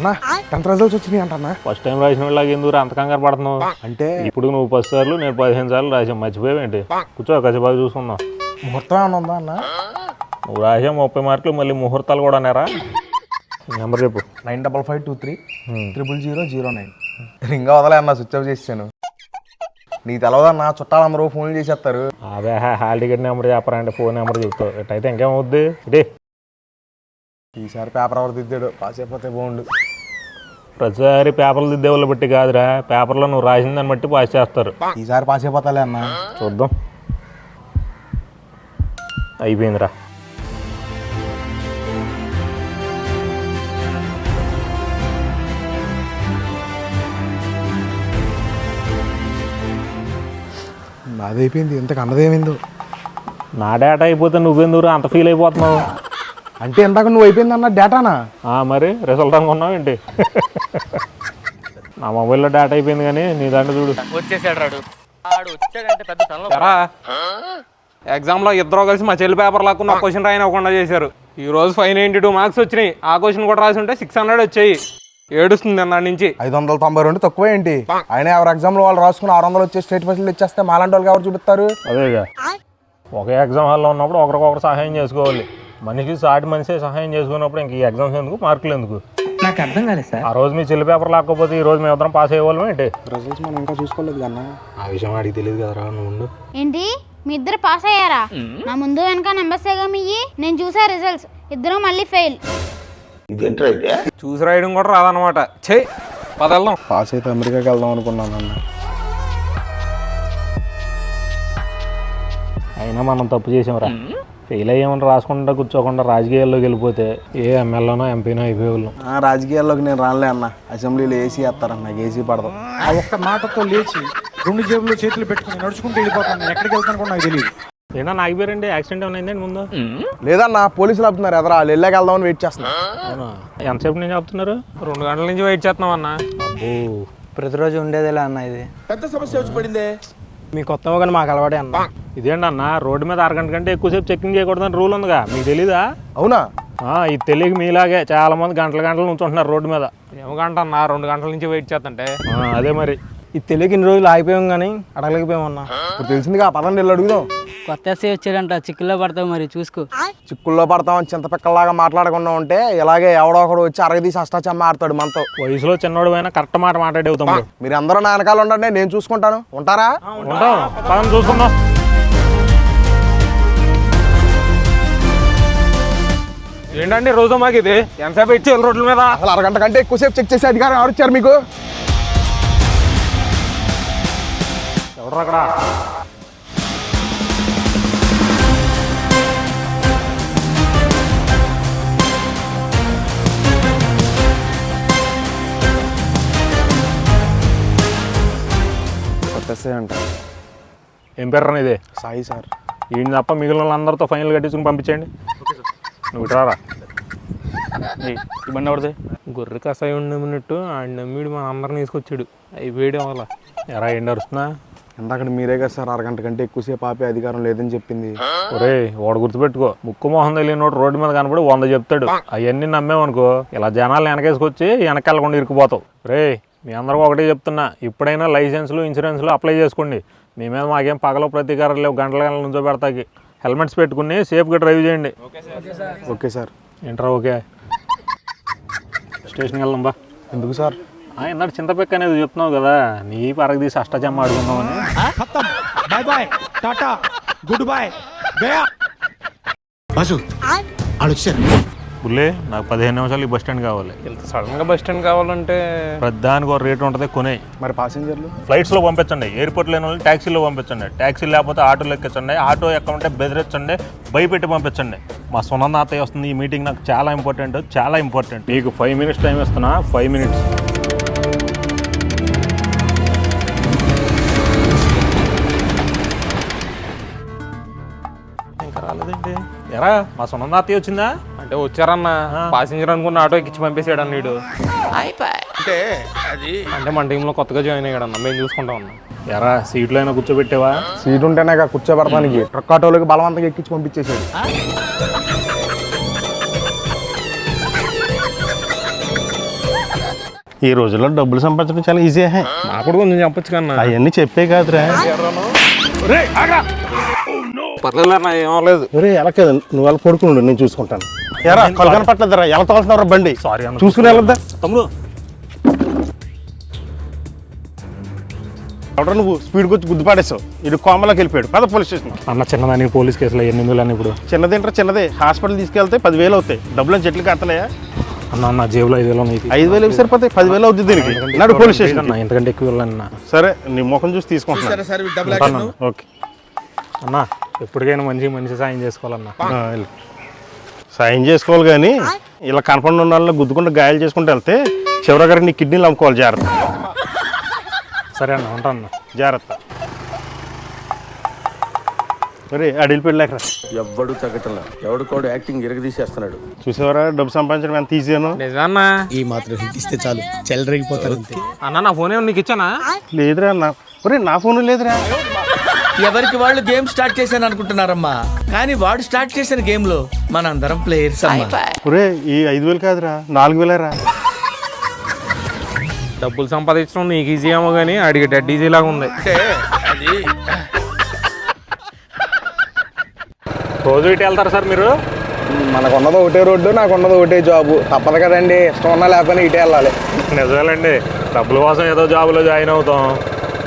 అన్న 10th results వచ్చినాయి అంటన్నా. First time రాసిన వాళ్ళకి ఎందుకు అంత కంగారు పడుతున్నావు? అంటే ఇప్పుడు నువ్వు 10 సార్లు నేను 15 సార్లు రాసావు, మర్చిపోయావేంటి? కూర్చో కసిబాగా చూసుకుందాం. ముహూర్తం ఏమైనా ఉందా అన్న? నువ్వు రాసా 30 మార్కులు, మళ్ళీ ముహూర్తాలు కూడా నేరా? నెంబర్ చెప్పు. 9552300009. ఇంకా వదలే అన్న, స్విచ్ ఆఫ్ చేసాను. నీకు తెలవదన్నా, చుట్టాలందరూ ఫోన్లు చేసేస్తారు. అదే హాల్ టికెట్ నెంబర్ చెప్పరా అంటే ఫోన్ నెంబర్ చెప్తావు. ఎట్టయితే ఇంకేమవుద్ది? ఇదే ఈసారి పేపర్ ఎవరు దిద్దాడు, పాస్ అయిపోతే బాగుండు. ప్రతిసారి పేపర్లు దిద్దే వాళ్ళు బట్టి కాదురా, పేపర్లో నువ్వు రాసిన దాన్ని బట్టి పాస్ చేస్తారు. ఈసారి పాస్ అయిపోతాలే అన్న. చూద్దాం. అయిపోయిందిరా. నాది అయిపోయింది, ఇంతకు అన్నదేమైందో. నా డేటా అయిపోతే నువ్వెందుకు అంత ఫీల్ అయిపోతున్నావు? అంటే ఇందాక నువ్వు అయిపోయింది అన్న డేటానా? మరి రిజల్ట్ అనుకున్నావు ఏంటి? నా మొబైల్లో డేటా అయిపోయింది కానీ నీ దాంట్లో చూడు. వచ్చేసాడు రాడు. వచ్చాడంటే పెద్ద తనలో ఎగ్జామ్లో ఇద్దరు కలిసి మా చెల్లి పేపర్ లాక్కున్న క్వశ్చన్ రాయనివ్వకుండా చేశారు. ఈ రోజు 592 మార్క్స్ వచ్చినాయి. ఆ క్వశ్చన్ కూడా రాసి ఉంటే 600 వచ్చాయి. ఏడుస్తుంది అన్నాడి నుంచి. 592 తక్కువ ఏంటి? ఆయన ఎవరు ఎగ్జామ్లో వాళ్ళు రాసుకుని 600 వచ్చే స్టేట్ ఫెసిలిటీ ఇచ్చేస్తే మాలాంటి వాళ్ళకి ఎవరు చూపిస్తారు? అదేగా, ఒకే ఎగ్జామ్ హాల్లో ఉన్నప్పుడు ఒకరికొకరు సహాయం చేసుకోవాలి. మనిషికి సాటి మనిషి సహాయం చేసుకున్నప్పుడు ఇంక ఈ ఎగ్జామ్స్ ఎందుకు, మార్కులు ఎందుకు? నాకు అర్థం కాలేదు సార్. ఆ రోజు మీ చెల్లి పేపర్ లేకపోతే ఈ రోజు మేము ఇద్దరం పాస్ అయ్యేవాళ్ళం ఏంటి? రిజల్ట్స్ మనం ఇంకా చూసుకోలేదు కన్నా. ఆ విషయం అడిగి తెలియదు కదరా నువ్వు. ఏంటి మీ ఇద్దరు పాస్ అయ్యారా? నా ముందు వెనక నెంబర్సేగా మీ. నేను చూసా రిజల్ట్స్, ఇద్దరు మళ్ళీ ఫెయిల్. చూసి రాయడం కూడా రాదనమాట. చెయ్యి పదల్దాం. పాస్ అయితే అమెరికాకి వెళ్దాం అనుకున్నాను అన్న. అయినా మనం తప్పు చేసాంరా. ఫెయిల్ అయ్యామని రాసుకుంటా కూర్చోకుండా రాజకీయాల్లోకి వెళ్ళిపోతే ఏ ఎమ్మెల్యేనో ఎంపీనో అయిపోయేవాళ్ళం. రాజకీయాల్లోకి నేను రాలే అన్న. అసెంబ్లీలో ఏసీ వేస్తారన్న, నాకు ఏసీ పడదు. ఆ ఒక్క మాటతో లేచి 2 జేబుల్లో చేతులు పెట్టుకుని నడుచుకుంటూ వెళ్ళిపోతాను. ఎక్కడికి వెళ్తాను కూడా నాకు తెలియదు. ఏనా నాగిపోయారండి? యాక్సిడెంట్ ఏమైనా అయిందండి ముందు? లేదన్న, పోలీసులు ఆపుతున్నారు ఎదరా. వాళ్ళు వెళ్ళాక వెళ్దామని వెయిట్ చేస్తున్నా. ఎంతసేపు నుంచి చెప్తున్నారు? 2 గంటల నుంచి వెయిట్ చేస్తున్నాం అన్న. అబ్బో, ప్రతిరోజు ఉండేదేలా అన్న. ఇది పెద్ద సమస్య వచ్చి పడిందే. మీ కొత్త కానీ మాకు అలవాటే అన్న. ఇదేంటి అన్న, రోడ్డు మీద 6 గంటల కంటే ఎక్కువసేపు చెక్కింగ్ చేయకూడదని రూల్ ఉందిగా, మీకు తెలీదా? అవునా? ఇది తెలియక మీలాగే చాలా మంది గంటలు నుంచుంటున్నారు రోడ్డు మీద. ఏమో గంట అన్న, 2 గంటల నుంచి వెయిట్ చేస్తుంటే. అదే మరి. ఇది తెలియక ఇన్ని రోజులు ఆగిపోయాం కానీ అడగలేకపోయామన్నా. ఇప్పుడు తెలిసిందిగా, పదండి వెళ్ళి అడుగుదాం. కొత్త ఎస్ఐ వచ్చాడంట, చిక్కుల్లో పడతావు మరి చూసుకో. చిక్కుల్లో పడతామని చింతపిక్కల్లాగా మాట్లాడకుండా ఉంటే ఇలాగే ఎవడో ఒకడు వచ్చి అరగదీసి అష్టాచమ్మ ఆడతాడు మనతో. వయసులో చిన్నోడు అయినా కరెక్ట్ మాట మాట్లాడేవుతాం. మీరు అందరూ నా వెనకాల ఉండండి, నేను చూసుకుంటాను. ఉంటారా? ఉంటాం, పదం చూసుకుందాం. ఏంటండి రోజు మాకు ఇది ఎంతసేపు ఇచ్చి రోడ్ల మీద? అసలు అరగంట కంటే ఎక్కువసేపు చెక్ చేసే అధికారం ఎవరు ఇచ్చారు మీకు? ఎవరు అక్కడ? కొత్తసే అంట. ఏం పేరు ఇది? సాయి సార్. ఈయన తప్ప మిగిలిన వాళ్ళందరితో ఫైనల్ కట్టించుకుని పంపించండి. నువ్వు ఇట్రారా. ఇబ్బంది పడితే గొర్రె కసాయి ఉండమన్నట్టు ఆయన నమ్మిడు మన అందరిని తీసుకొచ్చాడు. అవి వేయడం వల్ల ఎరా ఎండ అరుస్తున్నా? ఇందాక మీరే కదా సార్ అరగంట కంటే ఎక్కువసేపు ఆపే అధికారం లేదని చెప్పింది. ఒరే వాడు గుర్తుపెట్టుకో, ముక్కు మొహం తెలియనోడు రోడ్డు మీద కనపడి 100 చెప్తాడు. అవన్నీ నమ్మేమనుకో ఇలా జనాలు వెనకేసుకొచ్చి వెనకెళ్ళకుండా ఇరుక్కుపోతావు. రే మీ అందరికీ ఒకటే చెప్తున్నా, ఇప్పుడైనా లైసెన్సులు ఇన్సూరెన్స్లు అప్లై చేసుకోండి. మీ మీద మాకేం పగల ప్రతీకారం లేవు. గంటల నుంచో పెడతాకి హెల్మెట్స్ పెట్టుకుని సేఫ్గా డ్రైవ్ చేయండి. Okay sir. ఏంట్రా ఓకే? స్టేషన్కి వెళ్దాం బా. ఎందుకు సార్? ఇందాక చింతపెక్క అనేది చెప్తున్నావు కదా, నీ పరగ తీసి అష్టజమ్మ ఆడుకుందామని. Bye bye, tata, good boy, గయా. బాసు ఆలోచించారు. బుల్లే నాకు 15 నిమిషాలు ఈ బస్ స్టాండ్ కావాలి. ఇంత సడన్గా బస్ స్టాండ్ కావాలంటే ప్రధానికి ఒక రేటు ఉంటుంది, కొనే. మరి పాసెంజర్లు? ఫ్లైట్స్లో పంపించండి, ఎయిర్పోర్ట్ లేని వాళ్ళు ట్యాక్సీలో పంపించండి, ట్యాక్సీ లేకపోతే ఆటోలో ఎక్కించండి, ఆటో ఎక్కమంటే బెదిరించండి, భయపెట్టి పంపించండి. మా సునంద అత్తయ్య వస్తుంది. ఈ మీటింగ్ నాకు చాలా ఇంపార్టెంట్. మీకు 5 మినిట్స్ టైం ఇస్తున్నా. 5 మినిట్స్. ఇంకా రాలేదండి. ఎరా మా సునంద అత్తయ్య వచ్చిందా? అంటే వచ్చారన్న, పాసింజర్ అనుకున్న ఆటో ఎక్కించి పంపేసాడు అన్నాడు. అంటే మన టీంలో కొత్తగా జాయిన్ అయ్యాడు అన్న, మేము చూసుకుంటాం అన్న. ఎరా సీట్లో అయినా కూర్చోబెట్టావా? సీట్ ఉంటేనే కూర్చోబెడతానికి. ట్రక్ ఆటోలోకి బలవంతంగా ఎక్కించి పంపించేసాడు. ఈ రోజుల్లో డబ్బులు సంపాదించడం చాలా ఈజీ. నాకు కూడా కొంచెం చెప్పొచ్చు కన్నా. అవన్నీ చెప్పే కాదురా. పర్లేదు ఏమలేదు. ఎలా కదా నువ్వు వాళ్ళ పడుకున్నాడు, నేను చూసుకుంటాను. ఎరా పలకన పట్టలేదురా, ఎలా తోలుతున్నారా బండి? సారీ అన్న, చూసుకుని వెళ్ళొద్దా తమ్ముడు. ఎవడో నువ్వు స్పీడ్కి వచ్చి గుద్దు పాడేసావు. ఇది కోమలోకి వెళ్ళిపోయాడు. పద పోలీస్ స్టేషన్. అన్న చిన్నదాన్ని పోలీస్ కేసులో 8,000 అని ఇప్పుడు. చిన్నదేంట్రా చిన్నదే, హాస్పిటల్ తీసుకెళ్తే 10,000 అవుతాయి. డబ్బులు అని చెట్లు కడతలేయా? అన్న నా జేబులో 5,000 ఉన్నాయి. 5,000 సరిపోతాయి, 10,000 అవుతుంది దీనికి. నాడు పోలీస్ స్టేషన్ అన్న ఎంతకంటే ఎక్కువ వెళ్ళాలన్నా. సరే నీ ముఖం చూసి తీసుకుంటున్నాను. ఓకే అన్న ఎప్పటికైనా మనిషి సాయం చేసుకోవాలన్నా. వెళ్ళు. సాయం చేసుకోవాలి కానీ ఇలా కనపడిన ఉన్న వాళ్ళని గుద్దుకుంటూ గాయాలు చేసుకుంటూ వెళ్తే చివరి గారికి నీ కిడ్నీలు అమ్ముకోవాలి. జాగ్రత్త. సరే అన్న, ఉంటాను. జాగ్రత్త. మరి అడిగి పెళ్ళాక ఎవ్వడు తగ్గటంలా, ఎవడికోడు యాక్టింగ్ ఇరగదీసేస్తున్నాడు. చూసేవారా డబ్బు సంపాదించడం ఎంత ఈజీను? నిజమన్నా? ఈ మాత్రం హిట్ ఇస్తే చాలు, చెలరేగిపోతారు అంతే. అన్న నా ఫోన్ ఏమో నీకు ఇచ్చానా? లేదురా నా ఫోన్ లేదురా. ఎవరికి వాళ్ళు గేమ్ స్టార్ట్ చేశాను అనుకుంటున్నారమ్మా, కానీ వాడు స్టార్ట్ చేసిన గేమ్ లో మనందరం ప్లేయర్స్ అమ్మా. ఒరే ఈ 5,000 కాదురా, 4,000 రా. డబ్బులు సంపాదించడం నీకు ఈజీ ఏమో కానీ అడిగే డెడ్ ఈజీ లాగా ఉంది. రోజు ఇటు వెళ్తారు సార్ మీరు? మనకున్నది ఒకటే రోడ్డు, నాకున్నది ఒకటే జాబు. తప్పదు కదండి, ఇష్టం ఉన్నా లేకపోయినా ఇటే వెళ్ళాలి. నిజమేలండి, డబ్బుల కోసం ఏదో జాబులో జాయిన్ అవుతాం.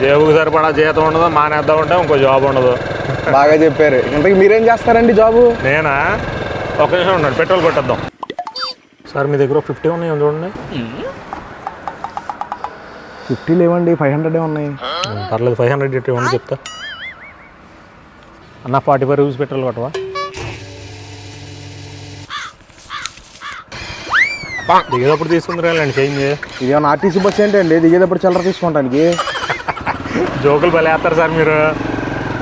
జేబుకి సరిపడా జీతం ఉండదు, మానేద్దాం ఉంటే ఇంకో జాబ్ ఉండదు. బాగా చెప్పారు. ఇంతకు మీరేం చేస్తారండి జాబు? నేనా? ఒక నిమిషం ఉన్నాడు, పెట్రోల్ కొట్టేద్దాం. సార్ మీ దగ్గర 50 ఉన్నాయి చూడండి. 50 లేవండి, 500 ఉన్నాయి. పర్లేదు 500 ఇవ్వండి చెప్తా. అన్న 45 రూపీస్ పెట్రోల్ కొట్టవా? దిగేటప్పుడు తీసుకుందరండి చేంజ్. ఇదేమన్నా ఆర్టీసీ బస్ ఏంటండి దిగేటప్పుడు చిల్లర తీసుకుంటానికి? జోకులు బలేస్తారు సార్ మీరు.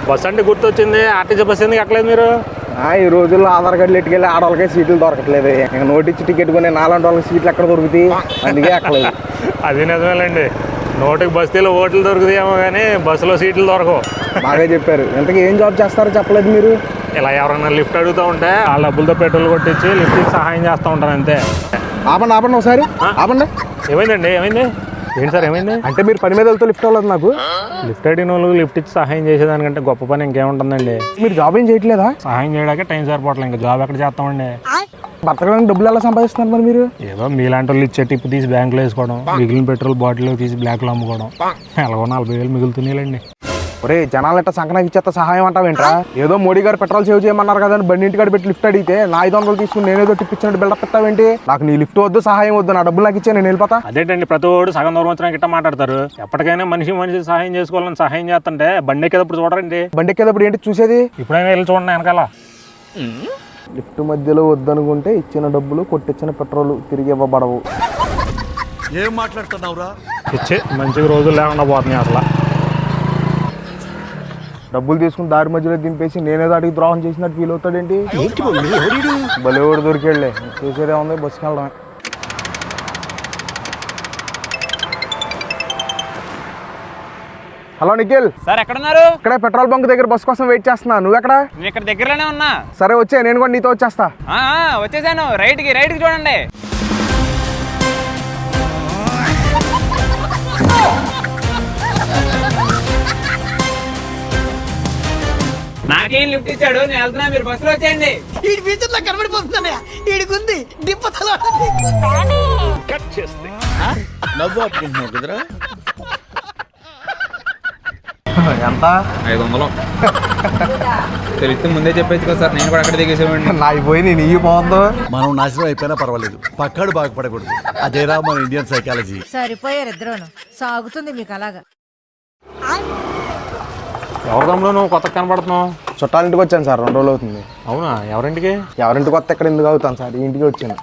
బస్ అంటే గుర్తొచ్చింది, ఆర్టీసీ బస్ ఎందుకు ఎక్కలేదు మీరు? ఈ రోజుల్లో ఆధార్ కార్డులు ఎట్టుకెళ్ళి ఆడవాళ్ళకే సీట్లు దొరకట్లేదు. ఇంకా నోటిచ్చి టికెట్ కొని 4 వాళ్ళకి సీట్లు ఎక్కడ దొరుకుతాయి, అందుకే ఎక్కలేదు. అది నిజమేలండి, నోటికి బస్తీలో ఓట్లు దొరుకుతాయేమో కానీ బస్సులో సీట్లు దొరకవు. బాగా చెప్పారు. ఇంతకీ ఏం జాబ్ చేస్తారో చెప్పలేదు మీరు. ఇలా ఎవరైనా లిఫ్ట్ అడుగుతూ ఉంటే ఆ డబ్బులతో పెట్రోల్ కొట్టించి లిఫ్ట్కి సహాయం చేస్తూ ఉంటాను అంతే. ఆపండి ఒకసారి ఆపండి. ఏమైందండి? ఏమైంది? ఏంటి సార్ ఏమైంది? అంటే మీరు పని మీద వెళ్తూ లిఫ్ట్ అవ్వలేదు నాకు? లిఫ్ట్ అడిగిన వాళ్ళు లిఫ్ట్ ఇచ్చి సహాయం చేసేదానికంటే గొప్ప పని ఇంకేముంటుందండి? మీరు జాబ్ ఏం చేయట్లేదా? సహాయం చేయడానికి టైం సరిపోవట్లేదు, ఇంకా జాబ్ ఎక్కడ చేస్తామండి? బతకడానికి డబ్బులు ఎలా సంపాదిస్తున్నారు మరి మీరు? ఏదో మీలాంటి వాళ్ళు ఇచ్చే టిప్పు తీసి బ్యాంకులో వేసుకోవడం, మిగిలిన పెట్రోల్ బాటిల్ తీసి బ్లాక్లో అమ్ముకోవడం, ఎలాగో 40,000 మిగులుతున్నాయిలండి. ఒరే జనాలు ఎట్ట సంకనాకి ఇచ్చేస్తా సహాయం అంటావేంట్రా? ఏదో మోడీ గారు పెట్రోల్ సేవ్ చేయమన్నారు కదా అని బండి ఇంటికాడ పెట్టి లిఫ్ట్ అడిగితే నా 500 తీసుకుని నేనేదో టిప్ ఇచ్చినట్టు బిల్డప్ పెట్టావేంటి? నాకు నీ లిఫ్ట్ వద్దు, సహాయం వద్దు, నా డబ్బులు నాకు ఇచ్చే నేను వెళ్ళిపోతా. అదేంటండి ప్రతి ఒడు సగం దూరం వచ్చినా గిట్ట మాట్లాడతారు. ఎప్పటికైనా మనిషి సహాయం చేసుకోవాలని సహాయం చేస్తుంటే బండి ఎక్కేటప్పుడు చూడరండి. బండి ఎక్కేటప్పుడు ఏంటి చూసేది? ఇప్పుడైనా వెళ్ళి చూడండి వెనకాల. లిఫ్ట్ మధ్యలో వద్దనుకుంటే ఇచ్చిన డబ్బులు కొట్టించిన పెట్రోల్ తిరిగి ఇవ్వబడవు. ఏం మాట్లాడుతున్నావురా? ఇచ్చే మంచిగా రోజులు లేకుండా పోతున్నాయి అసలు. డబ్బులు తీసుకుని దారి మధ్యలో దింపేసి నేనేదో అడిగి ద్రోహం చేసినట్టు ఫీల్ అవుతాడేంటి? బలేవాడు దొరికేళ్ళే, చేసేదే ఉంది, బస్సుకి వెళ్ళడమే. హలో నిఖిల్ సార్ ఎక్కడున్నారు? ఇక్కడే పెట్రోల్ బంక్ దగ్గర బస్ కోసం వెయిట్ చేస్తున్నా. నువ్వు ఎక్కడ? నేను ఇక్కడ దగ్గరలోనే ఉన్నా. సరే వచ్చే, నేను కూడా నీతో వచ్చేస్తా. వచ్చేసాను. రైట్కి చూడండి. నాకేం లిఫ్ట్ ఇచ్చాడు, నేను వెళ్తున్నా, మీరు బస్సులో వచ్చేయండి. ఈ ఫ్యూచర్ లో కనబడిపోతుందన్నయ్య, ఈడికుంది దిప్పతలో. నవ్వు ఆపుకుంటున్నావు కదరా? ఎంత? 500. తెలిస్తే ముందే చెప్పేది కదా సార్, నేను కూడా అక్కడ దిగేసేవాడిని. నాకు పోయి నేను ఇవి పోవద్దు. మనం నాశనం అయిపోయినా పర్వాలేదు, పక్కాడు బాగుపడకూడదు. అదేరా మన ఇండియన్ సైకాలజీ. సరిపోయారు ఇద్దరును, సాగుతుంది మీకు అలాగా. ఎవరి దమ్ములో నువ్వు కొత్త కనబడుతున్నావు? చుట్టాలింటికి వచ్చాను సార్, 2 రోజులు అవుతుంది. అవునా? ఎవరింటికి? ఎవరింటికి కొత్త ఎక్కడ ఎందుకు అవుతాను సార్, ఈ ఇంటికి వచ్చాను.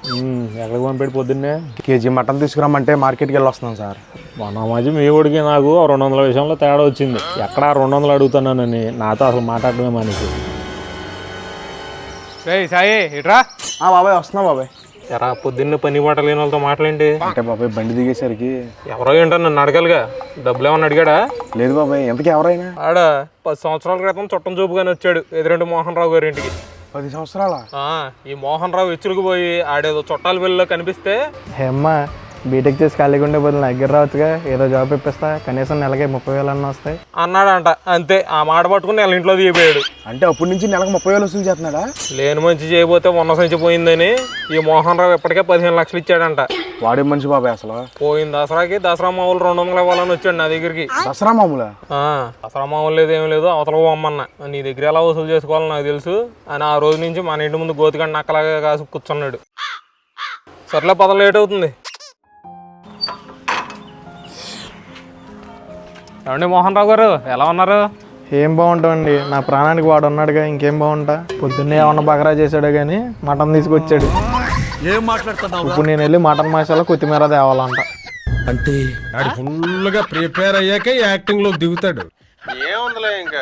ఎక్కడికి పంపెట్టి పొద్దున్నే? కేజీ మటన్ తీసుకురమ్మంటే మార్కెట్కి వెళ్ళి వస్తున్నాను సార్. మొన్న మధ్య మీ ఊడికి నాకు 200 విషయంలో తేడా వచ్చింది. ఎక్కడ 200 అడుగుతున్నానని నాతో అసలు మాట్లాడటమే మానేసి. సాయి ఇట్రా. బాబాయ్ వస్తున్నా బాబాయ్. ఎరా పొద్దున్నే పని బాట లేని వాళ్ళతో మాట్లాడండి. అంటే బాబాయ్ బండి దిగేసరికి ఎవరో ఏంటో నన్ను అడగాలిగా, డబ్బులు ఏమన్నా అడిగాడా? లేదు బాబాయ్. ఎంతకి ఎవరైనా? ఆడ 10 సంవత్సరాల క్రితం చుట్టం చూపుగానే వచ్చాడు ఎదురంటి మోహన్ రావు గారి ఇంటికి. 10 సంవత్సరాల? ఈ మోహన్ రావు ఎచ్చులకు పోయి ఆడేదో చుట్టాల వెళ్ళలో కనిపిస్తే అమ్మా బీటెక్ చేసి ఖాళీగా ఉండే బదులు నా దగ్గర రావచ్చుగా, ఏదో జాబ్ ఇప్పిస్తా, కనీసం నెలకి 30,000 అన్న వస్తాయి అన్నాడంట. అంతే, ఆ మాట పట్టుకుని వాళ్ళ ఇంట్లో దిగిపోయాడు. అంటే అప్పటి నుంచి నెలకు 30,000 వసూలు చేస్తున్నాడా? లేని మంచి చేయబోతే మొన్న సంచి పోయిందని ఈ మోహన్ రావు ఇప్పటికే 15 లక్షలు ఇచ్చాడంట. వాడే మనిషి బాబాయ్ అసలు. పోయిన దసరాకి దసరా మామూలు 200 ఇవ్వాలని వచ్చాడు నా దగ్గరికి. దసరా మామూలా? దసరా మామూలు లేదు, ఏం లేదు, అవతల పోమ్మన్నా. నీ దగ్గర ఎలా వసూలు చేసుకోవాలో నాకు తెలుసు అని ఆ రోజు నుంచి మన ఇంటి ముందు గోతికండి నక్కలాగా కాసి కూర్చున్నాడు. సర్లే పద, లేట్ అవుతుంది. ఏమండి మోహన్ రావు గారు, ఎలా ఉన్నారు? ఏం బాగుంటామండి, నా ప్రాణానికి వాడు ఉన్నాడుగా, ఇంకేం బాగుంటా. పొద్దున్నే ఏమన్నా బకరా చేశాడు కానీ మటన్ తీసుకొచ్చాడు. ఏం మాట్లాడుతున్నావు? ఇప్పుడు నేను వెళ్ళి మటన్ మసాలా కొత్తిమీర తేవాలంట. అంటే ఫుల్గా ప్రిపేర్ అయ్యాక యాక్టింగ్ లో దిగుతాడు. ఏముందిలే ఇంకా